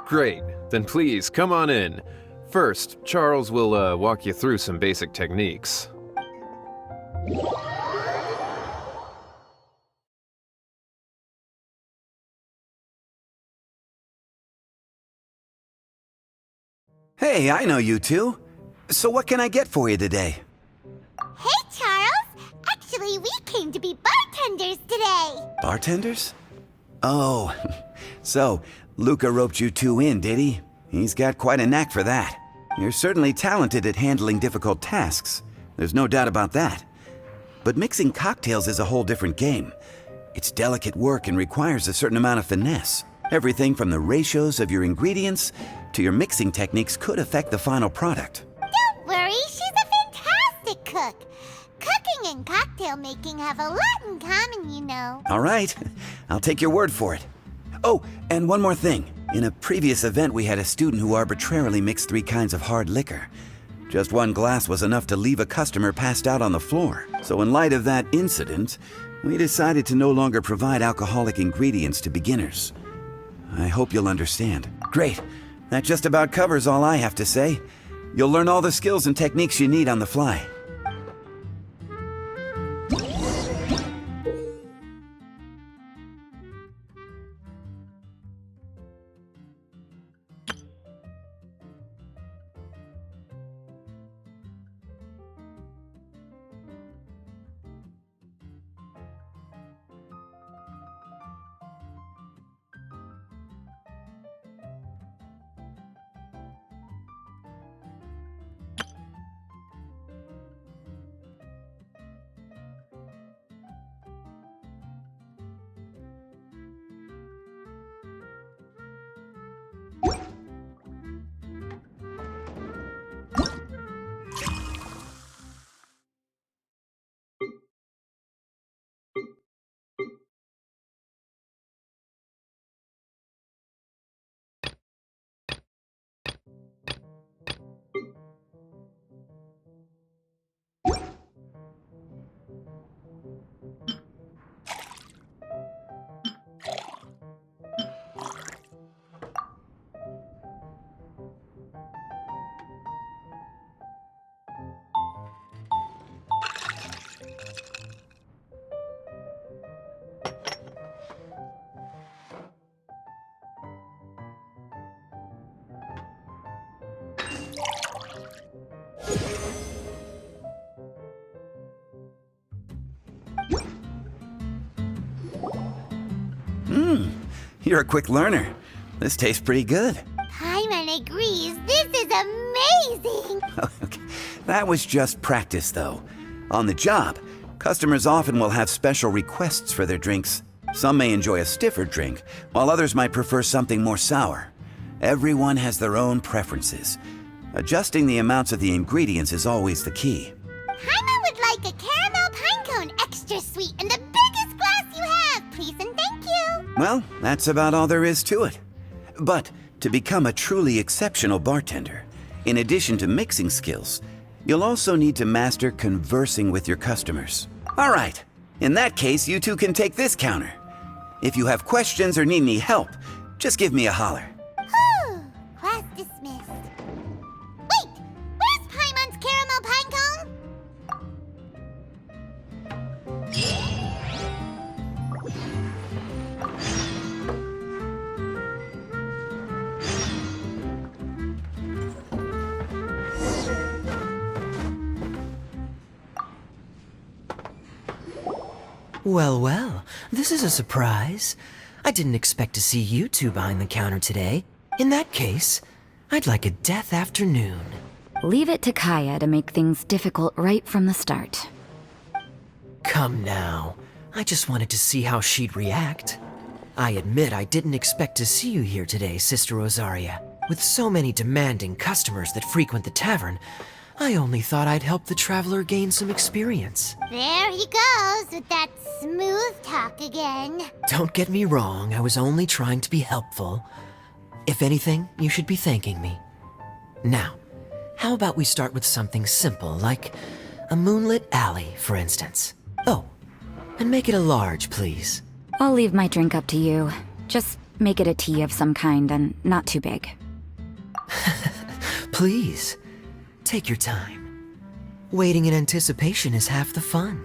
Great. Then please, come on in. First, Charles will walk you through some basic techniques. Hey, I know you two. So what can I get for you today? Hey, Charles! Actually, we came to be bartenders today! Bartenders? Oh, so Luca roped you two in, did he? He's got quite a knack for that. You're certainly talented at handling difficult tasks. There's no doubt about that. But mixing cocktails is a whole different game. It's delicate work and requires a certain amount of finesse. Everything from the ratios of your ingredients to your mixing techniques could affect the final product. Don't worry, she's a fantastic cook! Cooking and cocktail making have a lot in common, you know. All right, I'll take your word for it. Oh, and one more thing. In a previous event, we had a student who arbitrarily mixed 3 kinds of hard liquor. Just 1 glass was enough to leave a customer passed out on the floor. So in light of that incident, we decided to no longer provide alcoholic ingredients to beginners. I hope you'll understand. Great. That just about covers all I have to say. You'll learn all the skills and techniques you need on the fly. You're a quick learner. This tastes pretty good. Paimon agrees, this is amazing! Okay. That was just practice, though. On the job, customers often will have special requests for their drinks. Some may enjoy a stiffer drink, while others might prefer something more sour. Everyone has their own preferences. Adjusting the amounts of the ingredients is always the key. Paimon would like a caramel pine cone extra sweet and the biggest glass you have, please and thank you! Well, that's about all there is to it. But to become a truly exceptional bartender, in addition to mixing skills, you'll also need to master conversing with your customers. All right, in that case, you two can take this counter. If you have questions or need any help, just give me a holler. Whew, class dismissed. Wait, where's Paimon's caramel pine cone? Well, well, this is a surprise. I didn't expect to see you two behind the counter today. In that case, I'd like a death afternoon. Leave it to Kaya to make things difficult right from the start. Come now. I just wanted to see how she'd react. I admit I didn't expect to see you here today, Sister Rosaria. With so many demanding customers that frequent the tavern, I only thought I'd help the traveler gain some experience. There he goes with that smooth talk again. Don't get me wrong, I was only trying to be helpful. If anything, you should be thanking me. Now, how about we start with something simple, like a moonlit alley, for instance. Oh, and make it a large, please. I'll leave my drink up to you. Just make it a tea of some kind and not too big. Please, take your time. Waiting in anticipation is half the fun.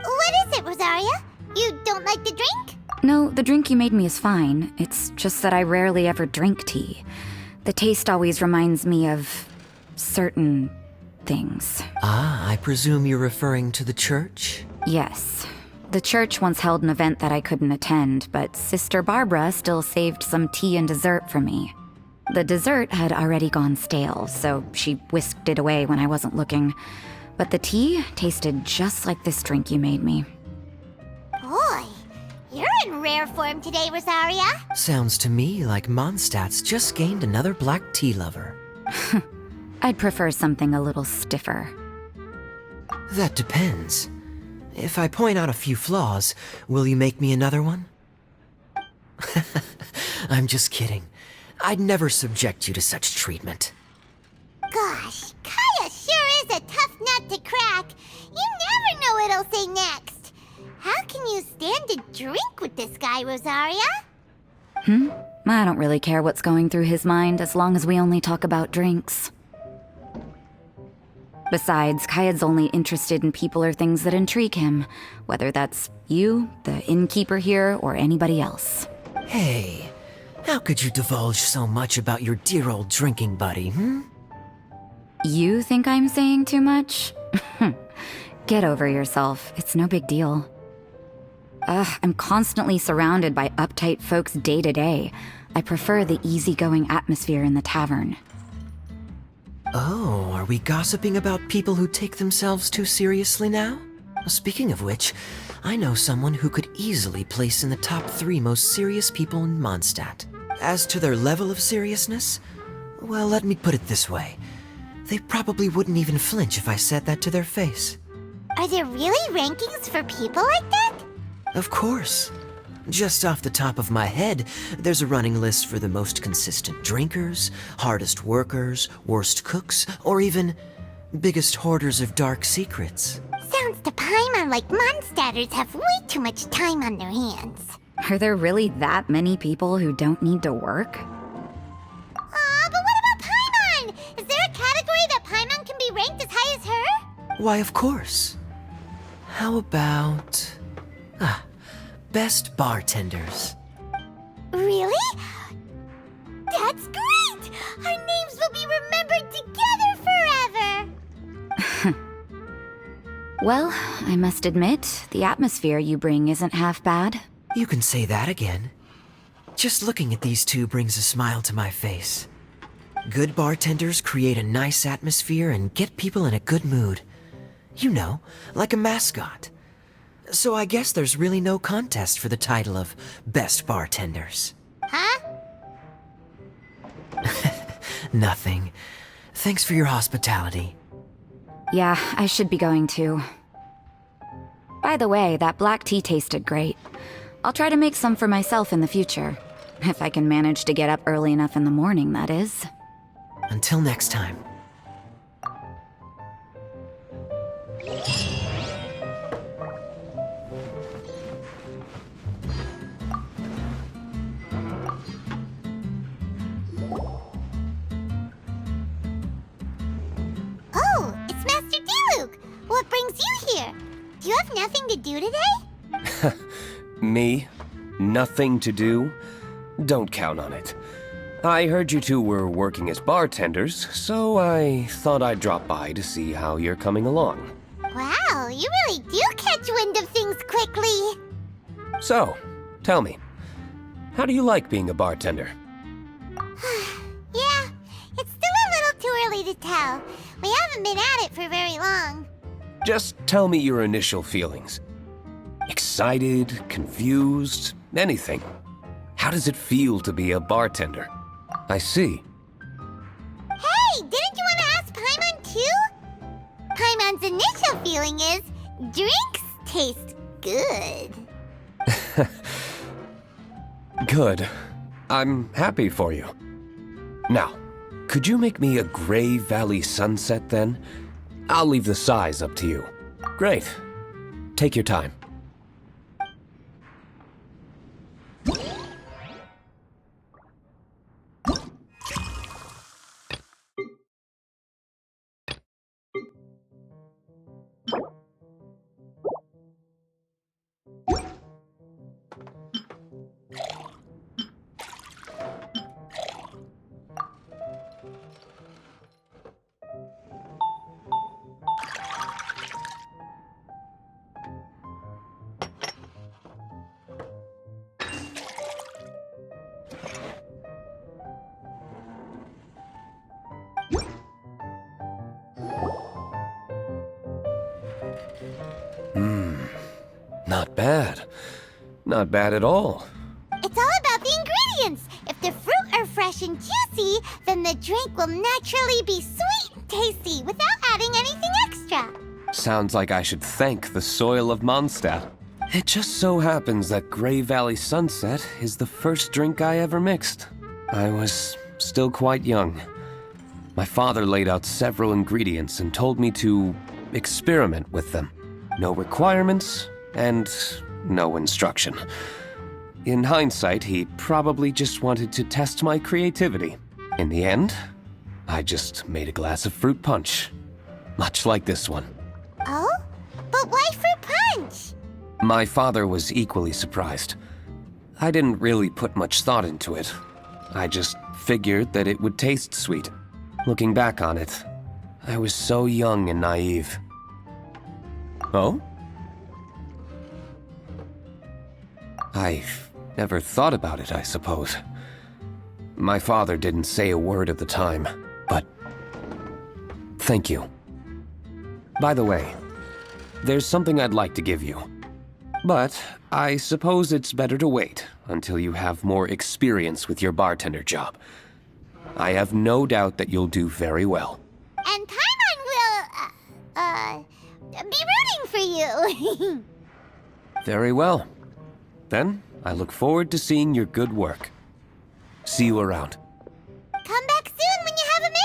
What is it, Rosaria? You don't like the drink? No, the drink you made me is fine. It's just that I rarely ever drink tea. The taste always reminds me of certain things. Ah, I presume you're referring to the church? Yes. The church once held an event that I couldn't attend, but Sister Barbara still saved some tea and dessert for me. The dessert had already gone stale, so she whisked it away when I wasn't looking. But the tea tasted just like this drink you made me. Boy, you're in rare form today, Rosaria. Sounds to me like Mondstadt's just gained another black tea lover. I'd prefer something a little stiffer. That depends. If I point out a few flaws, will you make me another one? I'm just kidding. I'd never subject you to such treatment. Gosh, Kaya sure is a tough nut to crack. You never know what he'll say next. How can you stand to drink with this guy, Rosaria? I don't really care what's going through his mind as long as we only talk about drinks. Besides, Kayad's only interested in people or things that intrigue him, whether that's you, the innkeeper here, or anybody else. Hey, how could you divulge so much about your dear old drinking buddy, You think I'm saying too much? Get over yourself. It's no big deal. I'm constantly surrounded by uptight folks day to day. I prefer the easygoing atmosphere in the tavern. Oh, are we gossiping about people who take themselves too seriously now? Speaking of which, I know someone who could easily place in the top 3 most serious people in Mondstadt. As to their level of seriousness, well, let me put it this way. They probably wouldn't even flinch if I said that to their face. Are there really rankings for people like that? Of course. Just off the top of my head, there's a running list for the most consistent drinkers, hardest workers, worst cooks, or even biggest hoarders of dark secrets. Sounds to Paimon like Mondstadters have way too much time on their hands. Are there really that many people who don't need to work? But what about Paimon? Is there a category that Paimon can be ranked as high as her? Why, of course. How about... best bartenders. Really? That's Our names will be remembered together forever! Well, I must admit, the atmosphere you bring isn't half bad. You can say that again. Just looking at these two brings a smile to my face. Good bartenders create a nice atmosphere and get people in a good mood. You know, like a mascot. So I guess there's really no contest for the title of Best Bartenders. Huh? Nothing. Thanks for your hospitality. Yeah, I should be going too. By the way, that black tea tasted great. I'll try to make some for myself in the future. If I can manage to get up early enough in the morning, that is. Until next time. Oh, it's Master D-Luke! What brings you here? Do you have nothing to do today? Me? Nothing to do? Don't count on it. I heard you two were working as bartenders, so I thought I'd drop by to see how you're coming along. Wow, you really do catch wind of things quickly. So, tell me, how do you like being a bartender? Yeah, it's still a little too early to tell. We haven't been at it for very long. Just tell me your initial feelings. Excited, confused, anything. How does it feel to be a bartender? I see. Hey, didn't you want to ask Paimon too? Paimon's initial feeling is, drinks taste good. Good. I'm happy for you. Now, could you make me a Gray Valley Sunset then? I'll leave the size up to you. Great. Take your time. Not bad. Not bad at all. It's all about the ingredients. If the fruit are fresh and juicy, then the drink will naturally be sweet and tasty without adding anything extra. Sounds like I should thank the soil of Mondstadt. It just so happens that Gray Valley Sunset is the first drink I ever mixed. I was still quite young. My father laid out several ingredients and told me to experiment with them. No requirements and no instruction. In hindsight, he probably just wanted to test my creativity. In the end, I just made a glass of fruit punch. Much like this one. Oh? But why fruit punch? My father was equally surprised. I didn't really put much thought into it. I just figured that it would taste sweet. Looking back on it, I was so young and naive. Oh? I've never thought about it, I suppose. My father didn't say a word at the time, but thank you. By the way, there's something I'd like to give you. But I suppose it's better to wait until you have more experience with your bartender job. I have no doubt that you'll do very well. And Paimon will, be rooting for you. Very well. Then, I look forward to seeing your good work. See you around. Come back soon when you have a minute.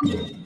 Huh?